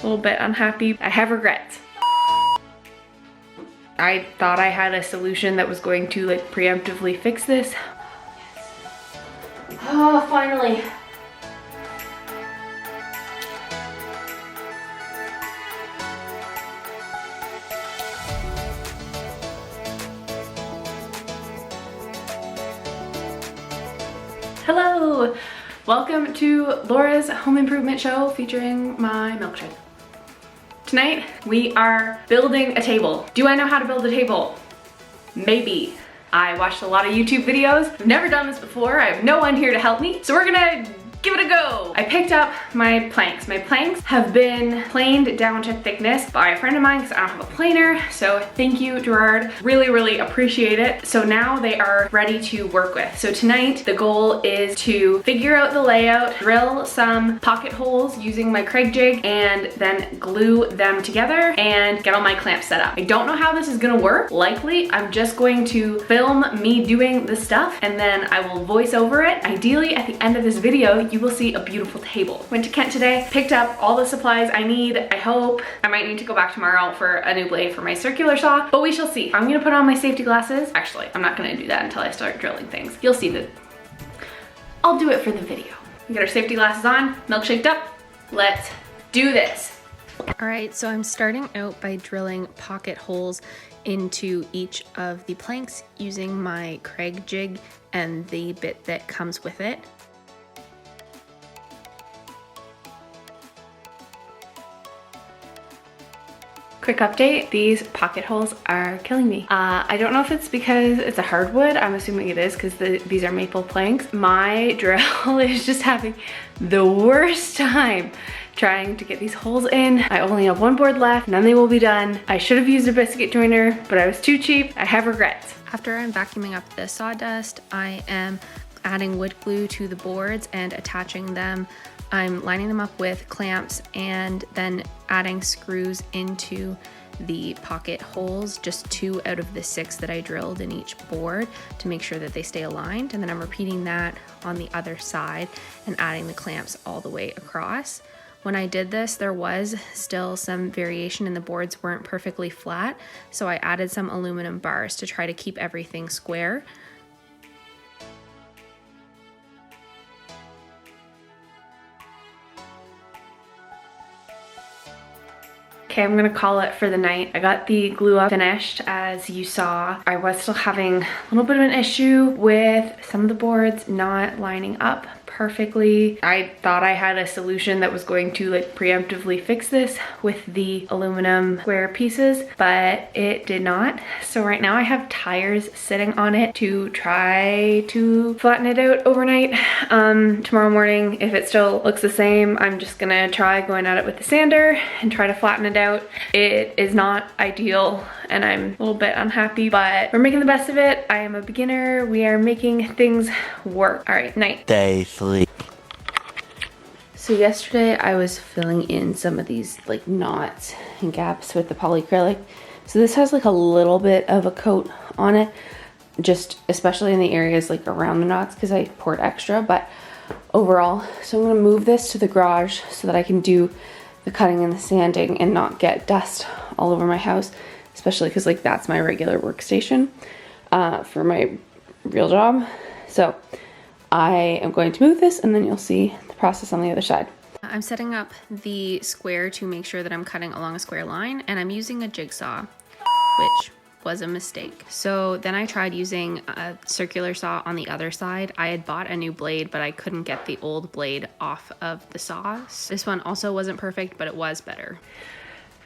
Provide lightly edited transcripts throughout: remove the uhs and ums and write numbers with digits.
a little bit unhappy. I have regrets. I thought I had a solution that was going to like preemptively fix this. Oh, finally. Hello! Welcome to Laura's home improvement show featuring my milkshake. Tonight, we are building a table. Do I know how to build a table? Maybe. I watched a lot of YouTube videos. I've never done this before. I have no one here to help me, so we're gonna give it a go. I picked up my planks. My planks have been planed down to thickness by a friend of mine because I don't have a planer. So thank you, Gerard. Really, really appreciate it. So now they are ready to work with. So tonight the goal is to figure out the layout, drill some pocket holes using my Kreg jig, and then glue them together and get all my clamps set up. I don't know how this is gonna work. Likely, I'm just going to film me doing the stuff and then I will voice over it. Ideally, at the end of this video, you will see a beautiful table. Went to Kent today, picked up all the supplies I need. I hope. I might need to go back tomorrow for a new blade for my circular saw, but we shall see. I'm gonna put on my safety glasses. Actually, I'm not gonna do that until I start drilling things. You'll see that. I'll do it for the video. We got our safety glasses on, milkshaked up. Let's do this. All right, so I'm starting out by drilling pocket holes into each of the planks using my Kreg jig and the bit that comes with it. Quick update, these pocket holes are killing me. I don't know if it's because it's a hardwood. I'm assuming it is because these are maple planks. My drill is just having the worst time trying to get these holes in. I only have one board left and then they will be done. I should have used a biscuit joiner, but I was too cheap. I have regrets. After I'm vacuuming up the sawdust, I am adding wood glue to the boards and attaching them. I'm lining them up with clamps and then adding screws into the pocket holes, just 2 out of the 6 that I drilled in each board to make sure that they stay aligned. And then I'm repeating that on the other side and adding the clamps all the way across. When I did this, there was still some variation and the boards weren't perfectly flat, so I added some aluminum bars to try to keep everything square. Okay, I'm gonna call it for the night. I got the glue up finished, as you saw. I was still having a little bit of an issue with some of the boards not lining up perfectly. I thought I had a solution that was going to like preemptively fix this with the aluminum square pieces, but it did not. So right now I have tires sitting on it to try to flatten it out overnight. Tomorrow morning, if it still looks the same, I'm just gonna try going at it with the sander and try to flatten it out. It is not ideal and I'm a little bit unhappy, but we're making the best of it. I am a beginner. We are making things work. All right, night. Day 3. So yesterday I was filling in some of these like knots and gaps with the polyacrylic. So this has like a little bit of a coat on it, just especially in the areas like around the knots because I poured extra, but overall. So I'm gonna move this to the garage so that I can do the cutting and the sanding and not get dust all over my house, especially because like that's my regular workstation for my real job. So I am going to move this and then you'll see the process on the other side. I'm setting up the square to make sure that I'm cutting along a square line, and I'm using a jigsaw, which was a mistake. So then I tried using a circular saw on the other side. I had bought a new blade, but I couldn't get the old blade off of the saw. This one also wasn't perfect, but it was better.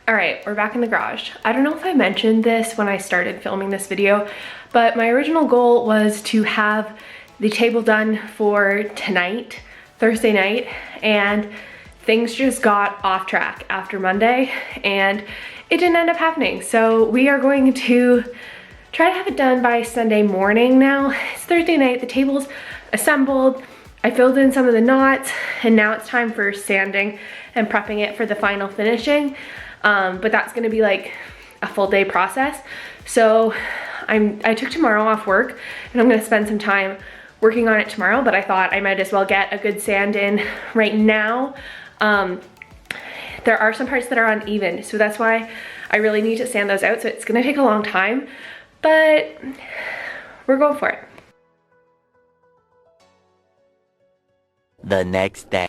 All right, we're back in the garage. I don't know if I mentioned this when I started filming this video, but my original goal was to have the table done for tonight, Thursday night, and things just got off track after Monday and it didn't end up happening. So we are going to try to have it done by Sunday morning now. It's Thursday night, the table's assembled. I filled in some of the knots and now it's time for sanding and prepping it for the final finishing. But that's gonna be like a full day process. So I took tomorrow off work and I'm gonna spend some time working on it tomorrow, but I thought I might as well get a good sand in right now. there are some parts that are uneven, so that's why I really need to sand those out. So it's gonna take a long time, but we're going for it. The next day.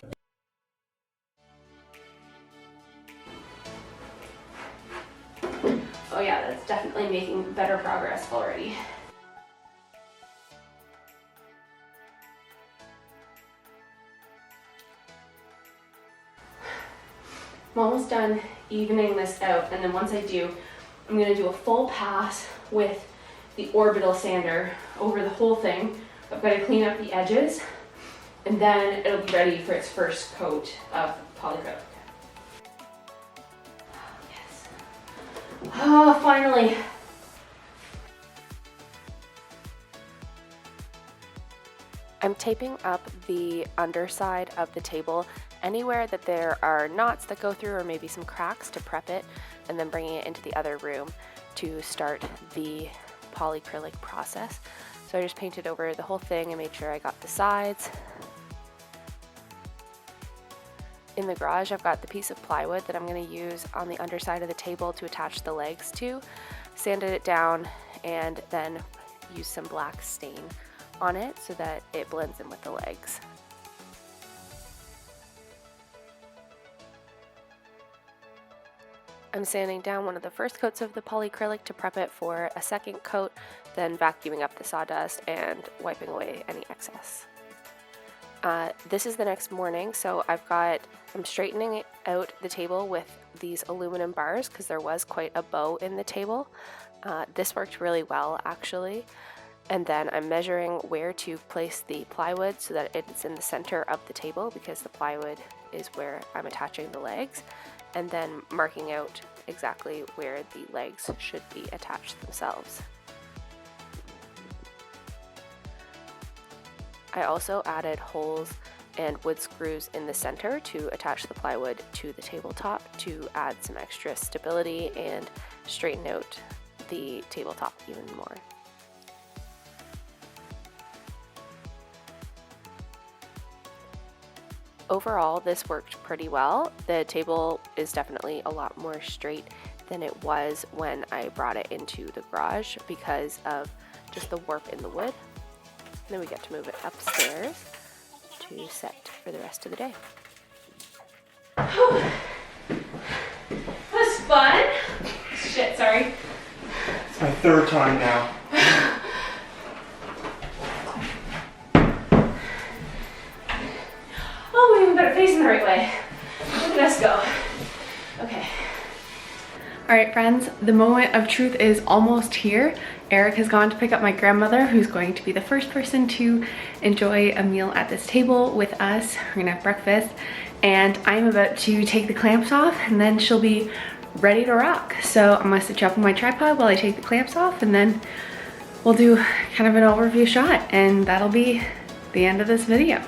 Oh yeah, that's definitely making better progress already. I'm almost done evening this out, and then once I do, I'm gonna do a full pass with the orbital sander over the whole thing. I've got to clean up the edges, and then it'll be ready for its first coat of polycrylic. Yes. Oh, finally. I'm taping up the underside of the table anywhere that there are knots that go through or maybe some cracks to prep it, and then bringing it into the other room to start the polycrylic process. So I just painted over the whole thing and made sure I got the sides. In the garage, I've got the piece of plywood that I'm going to use on the underside of the table to attach the legs to. Sanded it down and then used some black stain on it so that it blends in with the legs. I'm sanding down one of the first coats of the polycrylic to prep it for a second coat, then vacuuming up the sawdust and wiping away any excess. This is the next morning, so I'm straightening out the table with these aluminum bars because there was quite a bow in the table. This worked really well actually. And then I'm measuring where to place the plywood so that it's in the center of the table because the plywood is where I'm attaching the legs, and then marking out exactly where the legs should be attached themselves. I also added holes and wood screws in the center to attach the plywood to the tabletop to add some extra stability and straighten out the tabletop even more. Overall, this worked pretty well. The table is definitely a lot more straight than it was when I brought it into the garage because of just the warp in the wood. And then we get to move it upstairs to set for the rest of the day. That was fun. Shit, sorry. It's my third time now. Oh, we even got it facing the right way. Look at us go. Okay. All right, friends, the moment of truth is almost here. Eric has gone to pick up my grandmother, who's going to be the first person to enjoy a meal at this table with us. We're gonna have breakfast, and I'm about to take the clamps off, and then she'll be ready to rock. So I'm gonna sit you up on my tripod while I take the clamps off, and then we'll do kind of an overview shot, and that'll be the end of this video.